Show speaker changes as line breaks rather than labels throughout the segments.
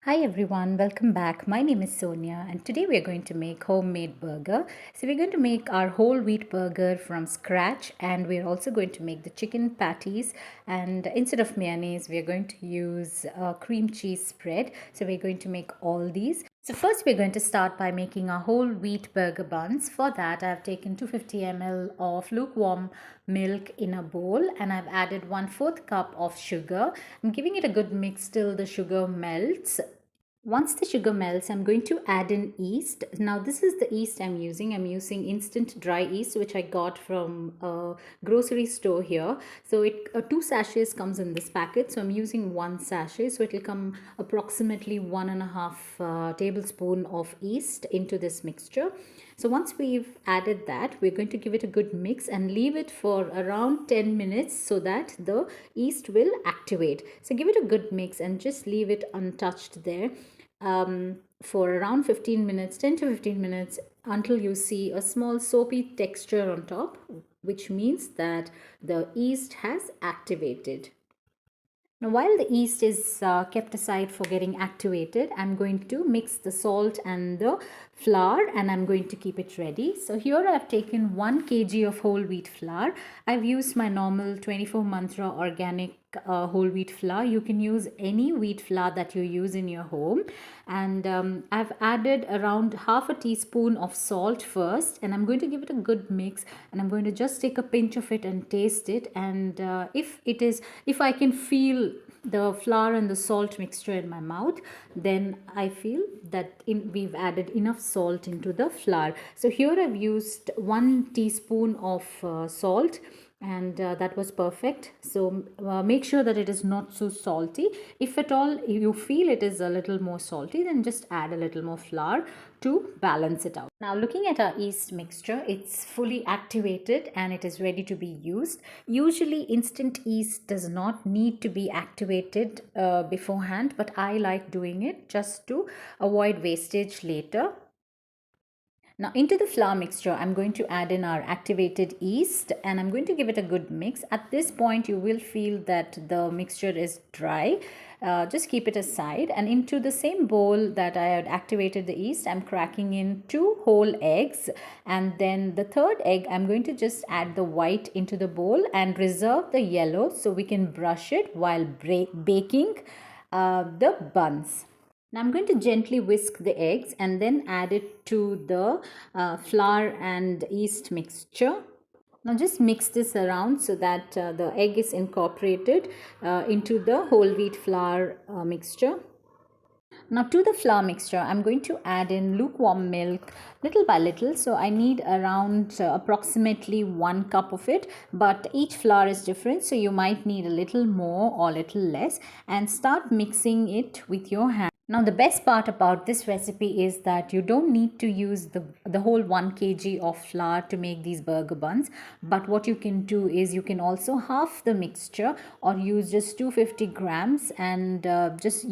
Hi everyone, welcome back. My name is Sonia and today we are going to make homemade burger. So we're going to make our whole wheat burger from scratch and we're also going to make the chicken patties, and instead of mayonnaise we're going to use a cream cheese spread. So we're going to make all these. So first we're going to start by making our whole wheat burger buns. For that I've taken 250 ml of lukewarm milk in a bowl and I've added 1/4 cup of sugar. I'm giving it a good mix till the sugar melts. Once the sugar melts, I'm going to add in yeast. Now this is the yeast I'm using. I'm using instant dry yeast which I got from a grocery store here. So it two sachets comes in this packet. So I'm using one sachet. So it will come approximately 1.5 tablespoon of yeast into this mixture. So once we've added that, we're going to give it a good mix and leave it for around 10 minutes so that the yeast will activate. So give it a good mix and just leave it untouched there for around 15 minutes, 10 to 15 minutes, until you see a small soapy texture on top, which means that the yeast has activated. Now, while the yeast is kept aside for getting activated, I'm going to mix the salt and the flour and I'm going to keep it ready. So here I've taken 1 kg of whole wheat flour. I've used my normal 24 mantra organic whole wheat flour. You can use any wheat flour that you use in your home. And I've added around half a teaspoon of salt first and I'm going to give it a good mix and I'm going to just take a pinch of it and taste it. And if I can feel the flour and the salt mixture in my mouth, then I feel that we've added enough salt into the flour. So here I've used 1 teaspoon of salt and that was perfect. So make sure that it is not so salty. If at all you feel it is a little more salty, then just add a little more flour to balance it out. Now looking at our yeast mixture, it's fully activated and it is ready to be used. Usually instant yeast does not need to be activated beforehand, but I like doing it just to avoid wastage later. Now into the flour mixture, I'm going to add in our activated yeast and I'm going to give it a good mix. At this point, you will feel that the mixture is dry. Just keep it aside, and into the same bowl that I had activated the yeast, I'm cracking in 2 whole eggs, and then the third egg, I'm going to just add the white into the bowl and reserve the yellow so we can brush it while baking the buns. Now I'm going to gently whisk the eggs and then add it to the flour and yeast mixture. Now just mix this around so that the egg is incorporated into the whole wheat flour mixture. Now to the flour mixture, I'm going to add in lukewarm milk little by little. So I need around approximately 1 cup of it, but each flour is different. So you might need a little more or a little less, and start mixing it with your hand. Now the best part about this recipe is that you don't need to use the whole 1 kg of flour to make these burger buns, but what you can do is you can also half the mixture or use just 250 grams and just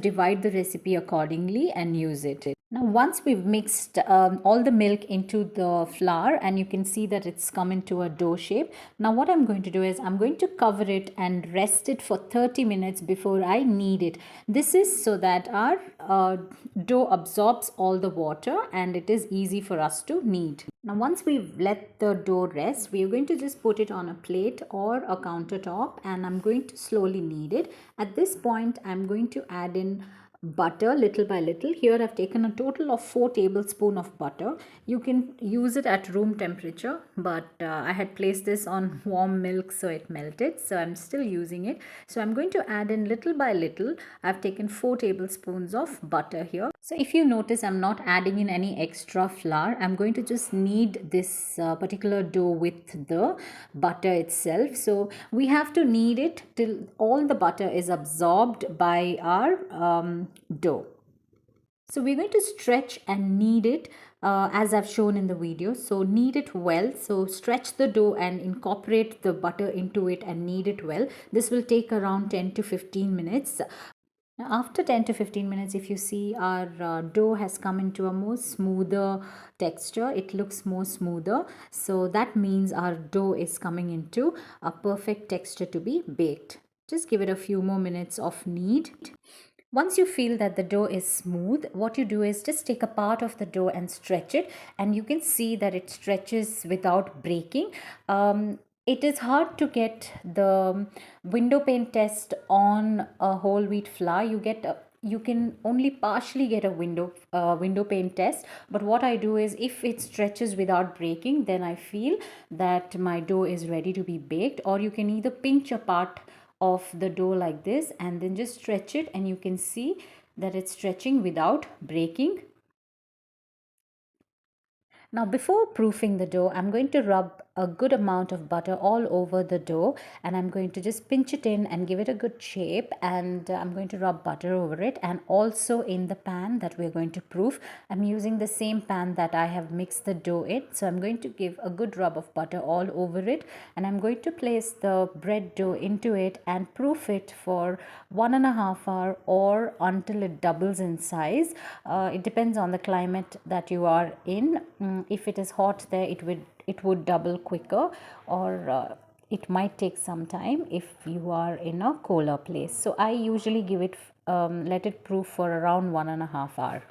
divide the recipe accordingly and use it. Now once we've mixed all the milk into the flour and you can see that it's come into a dough shape, now what I'm going to do is I'm going to cover it and rest it for 30 minutes before I knead it. This is so that our dough absorbs all the water and it is easy for us to knead. Now once we've let the dough rest, we are going to just put it on a plate or a countertop and I'm going to slowly knead it. At this point, I'm going to add in butter little by little. Here I've taken a total of 4 tablespoons of butter. You can use it at room temperature, but I had placed this on warm milk so it melted, so I'm still using it. So I'm going to add in little by little. I've taken 4 tablespoons of butter here. So if you notice, I'm not adding in any extra flour. I'm going to just knead this particular dough with the butter itself. So we have to knead it till all the butter is absorbed by our dough. So we're going to stretch and knead it as I've shown in the video. So knead it well. So stretch the dough and incorporate the butter into it and knead it well. This will take around 10 to 15 minutes. Now after 10 to 15 minutes, if you see, our dough has come into a more smoother texture. It looks more smoother. So that means our dough is coming into a perfect texture to be baked. Just give it a few more minutes of knead. Once you feel that the dough is smooth, what you do is just take a part of the dough and stretch it, and you can see that it stretches without breaking. It is hard to get the window pane test on a whole wheat flour. You can only partially get a window pane test, but what I do is, if it stretches without breaking, then I feel that my dough is ready to be baked. Or you can either pinch a part of the dough like this and then just stretch it, and you can see that it's stretching without breaking. Now, before proofing the dough, I'm going to rub a good amount of butter all over the dough, and I'm going to just pinch it in and give it a good shape. And I'm going to rub butter over it, and also in the pan that we're going to proof. I'm using the same pan that I have mixed the dough in. So I'm going to give a good rub of butter all over it, and I'm going to place the bread dough into it and proof it for 1.5 hours or until it doubles in size. It depends on the climate that you are in. If it is hot there, it would double quicker, or it might take some time if you are in a cooler place. So I usually give it let it proof for around 1.5 hours.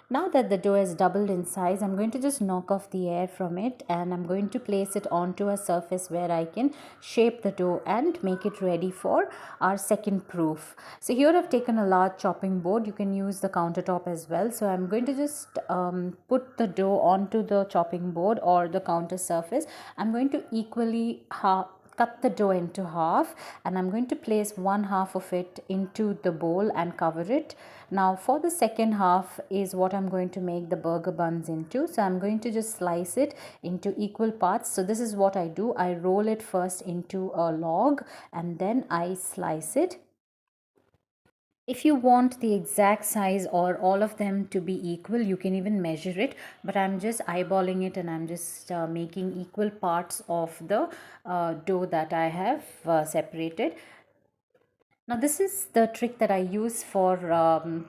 Now that the dough has doubled in size, I'm going to just knock off the air from it, and I'm going to place it onto a surface where I can shape the dough and make it ready for our second proof. So here I've taken a large chopping board. You can use the countertop as well. So I'm going to just put the dough onto the chopping board or the counter surface. I'm going to equally cut the dough into half, and I'm going to place one half of it into the bowl and cover it. Now for the second half is what I'm going to make the burger buns into. So I'm going to just slice it into equal parts. So this is what I do. I roll it first into a log and then I slice it. If you want the exact size or all of them to be equal, you can even measure it, but I'm just eyeballing it, and I'm just making equal parts of the dough that I have separated. Now this is the trick that I use for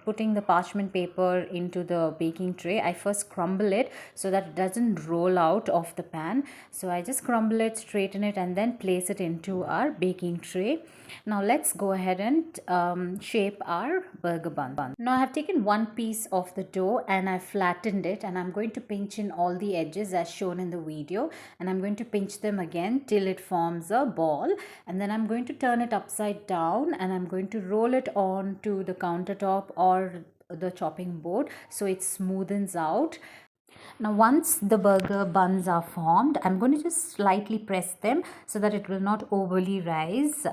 putting the parchment paper into the baking tray. I first crumble it so that it doesn't roll out of the pan. So I just crumble it, straighten it, and then place it into our baking tray. Now let's go ahead and shape our burger bun. Now I have taken one piece of the dough and I flattened it, and I'm going to pinch in all the edges as shown in the video, and I'm going to pinch them again till it forms a ball, and then I'm going to turn it upside down, and I'm going to roll it on to the countertop or the chopping board so it smoothens out. Now once the burger buns are formed, I'm going to just slightly press them so that it will not overly rise.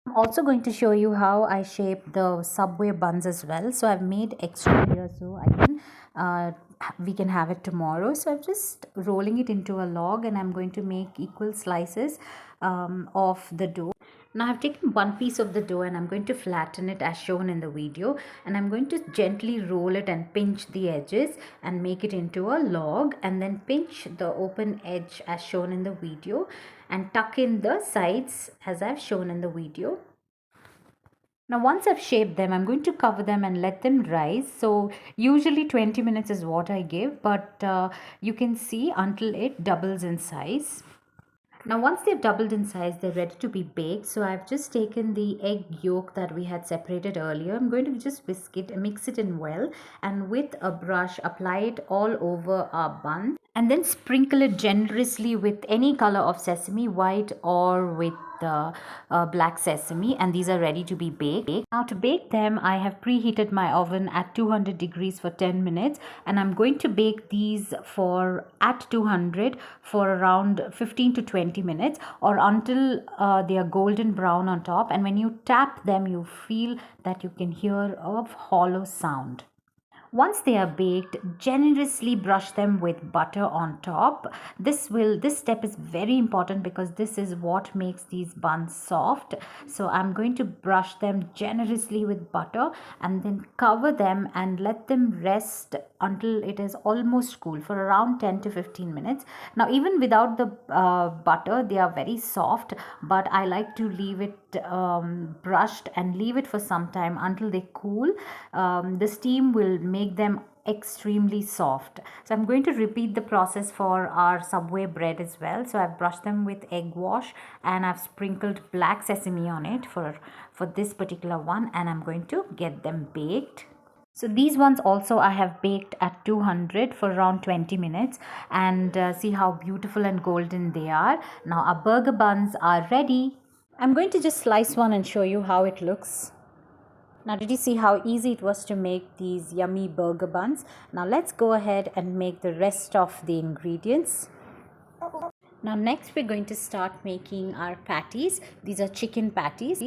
I'm also going to show you how I shape the Subway buns as well. So I've made extra here so I can we can have it tomorrow. So I'm just rolling it into a log, and I'm going to make equal slices of the dough. Now I've taken one piece of the dough and I'm going to flatten it as shown in the video, and I'm going to gently roll it and pinch the edges and make it into a log, and then pinch the open edge as shown in the video and tuck in the sides as I've shown in the video. Now once I've shaped them, I'm going to cover them and let them rise. So usually 20 minutes is what I give, but you can see until it doubles in size. Now once they've doubled in size, they're ready to be baked. So I've just taken the egg yolk that we had separated earlier. I'm going to just whisk it and mix it in well, and with a brush apply it all over our bun, and then sprinkle it generously with any color of sesame, white or with black sesame, and these are ready to be baked. Now to bake them, I have preheated my oven at 200 degrees for 10 minutes, and I'm going to bake these for at 200 for around 15 to 20 minutes, or until they are golden brown on top, and when you tap them you feel that you can hear a hollow sound. Once they are baked, generously brush them with butter on top. This step is very important because this is what makes these buns soft. So I'm going to brush them generously with butter and then cover them and let them rest until it is almost cool for around 10 to 15 minutes. Now even without the butter, they are very soft, but I like to leave it brushed and leave it for some time until they cool. The steam will make them extremely soft. So I'm going to repeat the process for our Subway bread as well. So I've brushed them with egg wash and I've sprinkled black sesame on it for this particular one, and I'm going to get them baked. So these ones also I have baked at 200 for around 20 minutes, and see how beautiful and golden they are. Now our burger buns are ready. I'm going to just slice one and show you how it looks. Now did you see how easy it was to make these yummy burger buns? Now let's go ahead and make the rest of the ingredients. Now next we're going to start making our patties. These are chicken patties.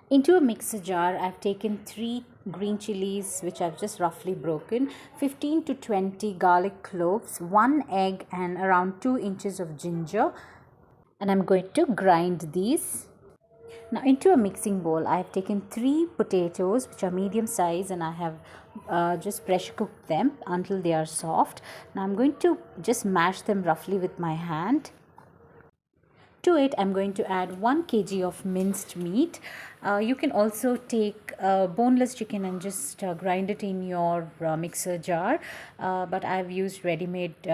Into a mixer jar, I've taken 3 green chilies, which I've just roughly broken, 15 to 20 garlic cloves, 1 egg, and around 2 inches of ginger. And I'm going to grind these. Now into a mixing bowl, I have taken 3 potatoes, which are medium size, and I have just pressure cooked them until they are soft. Now I'm going to just mash them roughly with my hand. To it, I'm going to add 1 kg of minced meat. You can also take boneless chicken and just grind it in your mixer jar, but I've used ready-made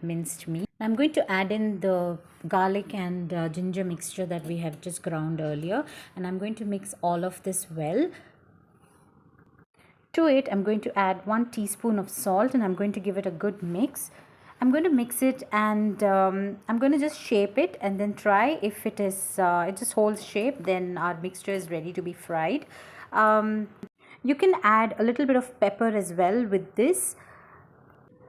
minced meat. I'm going to add in the garlic and ginger mixture that we have just ground earlier, and I'm going to mix all of this well. To it, I'm going to add 1 teaspoon of salt, and I'm going to give it a good mix. I'm going to mix it, and I'm going to just shape it and then try if it just holds shape, then our mixture is ready to be fried. You can add a little bit of pepper as well with this.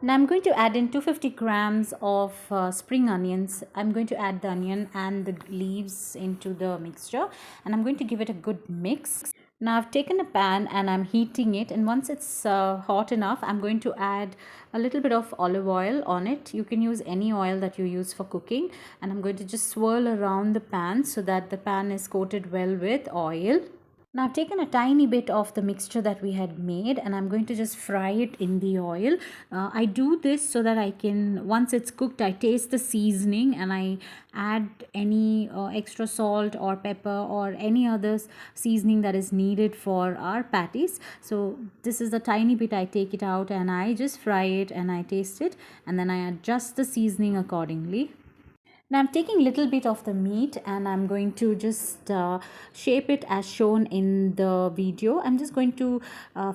Now I'm going to add in 250 grams of spring onions. I'm going to add the onion and the leaves into the mixture, and I'm going to give it a good mix. Now I've taken a pan and I'm heating it, and once it's hot enough, I'm going to add a little bit of olive oil on it. You can use any oil that you use for cooking, and I'm going to just swirl around the pan so that the pan is coated well with oil. Now I've taken a tiny bit of the mixture that we had made, and I'm going to just fry it in the oil. I do this so that I can, once it's cooked, I taste the seasoning and I add any extra salt or pepper or any other seasoning that is needed for our patties. So this is the tiny bit I take it out and I just fry it and I taste it, and then I adjust the seasoning accordingly. Now I'm taking a little bit of the meat and I'm going to just shape it as shown in the video. I'm just going to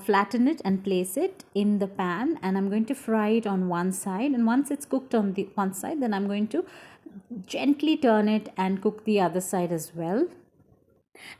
flatten it and place it in the pan, and I'm going to fry it on one side, and once it's cooked on the one side, then I'm going to gently turn it and cook the other side as well.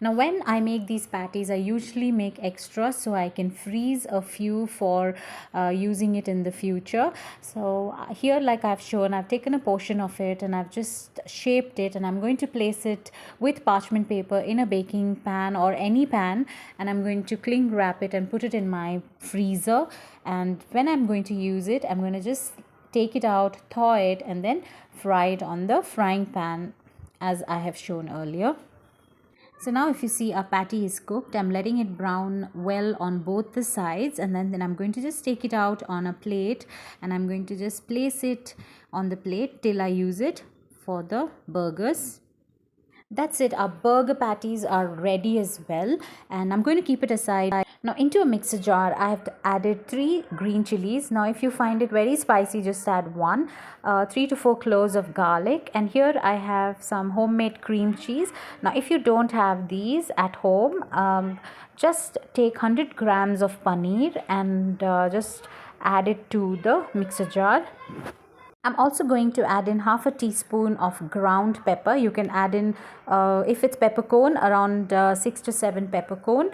Now when I make these patties, I usually make extras so I can freeze a few for using it in the future. So here, like I've shown, I've taken a portion of it and I've just shaped it, and I'm going to place it with parchment paper in a baking pan or any pan, and I'm going to cling wrap it and put it in my freezer. And when I'm going to use it, I'm going to just take it out, thaw it, and then fry it on the frying pan as I have shown earlier. So now if you see our patty is cooked, I'm letting it brown well on both the sides, and then I'm going to just take it out on a plate, and I'm going to just place it on the plate till I use it for the burgers. That's it, our burger patties are ready as well, and I'm going to keep it aside. Now into a mixer jar, I have added 3 green chilies. Now if you find it very spicy, just add 1, 3 to 4 cloves of garlic, and here I have some homemade cream cheese. Now if you don't have these at home, just take 100 grams of paneer and just add it to the mixer jar. I'm also going to add in half a teaspoon of ground pepper. You can add in, if it's peppercorn, around 6 to 7 peppercorn.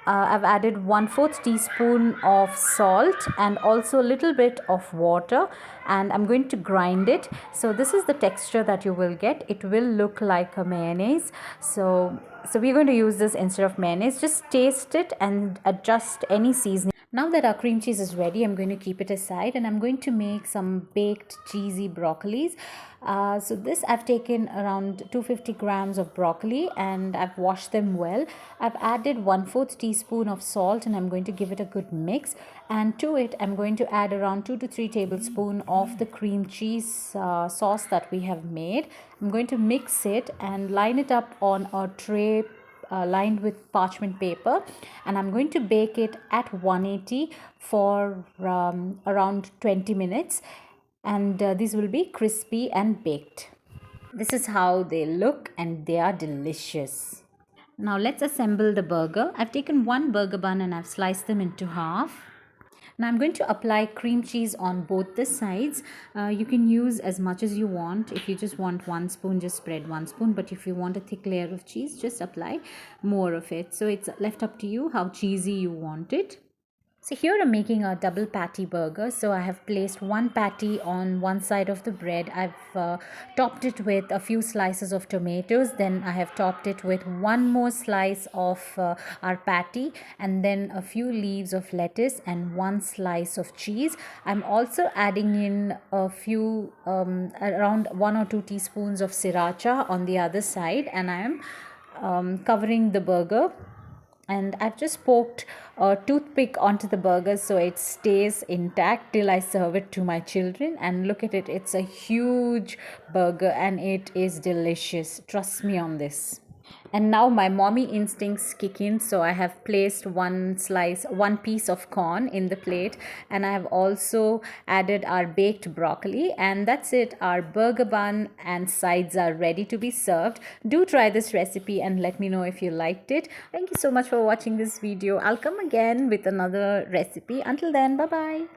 I've added 1/4 teaspoon of salt and also a little bit of water, and I'm going to grind it. So this is the texture that you will get. It will look like a mayonnaise. So we're going to use this instead of mayonnaise. Just taste it and adjust any seasoning. Now that our cream cheese is ready, I'm going to keep it aside, and I'm going to make some baked cheesy broccolis. So this, I've taken around 250 grams of broccoli and I've washed them well. I've added 1/4 teaspoon of salt, and I'm going to give it a good mix. And to it, I'm going to add around 2 to 3 tablespoons of the cream cheese sauce that we have made. I'm going to mix it and line it up on a tray lined with parchment paper, and I'm going to bake it at 180 for around 20 minutes, and these will be crispy and baked. This is how they look, and they are delicious. Now let's assemble the burger. I've taken one burger bun and I've sliced them into half. Now I'm going to apply cream cheese on both the sides. You can use as much as you want. If you just want 1 spoon, just spread 1 spoon. But if you want a thick layer of cheese, just apply more of it. So it's left up to you how cheesy you want it. So here I'm making a double patty burger. So I have placed one patty on one side of the bread. I've topped it with a few slices of tomatoes. Then I have topped it with one more slice of our patty, and then a few leaves of lettuce and one slice of cheese. I'm also adding in a few around 1 or 2 teaspoons of sriracha on the other side, and I am covering the burger, and I've just poked a toothpick onto the burger so it stays intact till I serve it to my children. And look at it, it's a huge burger and it is delicious. Trust me on this. And now my mommy instincts kick in, so I have placed one piece of corn in the plate, and I have also added our baked broccoli, and that's it. Our burger bun and sides are ready to be served. Do try this recipe and let me know if you liked it. Thank you so much for watching this video. I'll come again with another recipe. Until then, bye bye.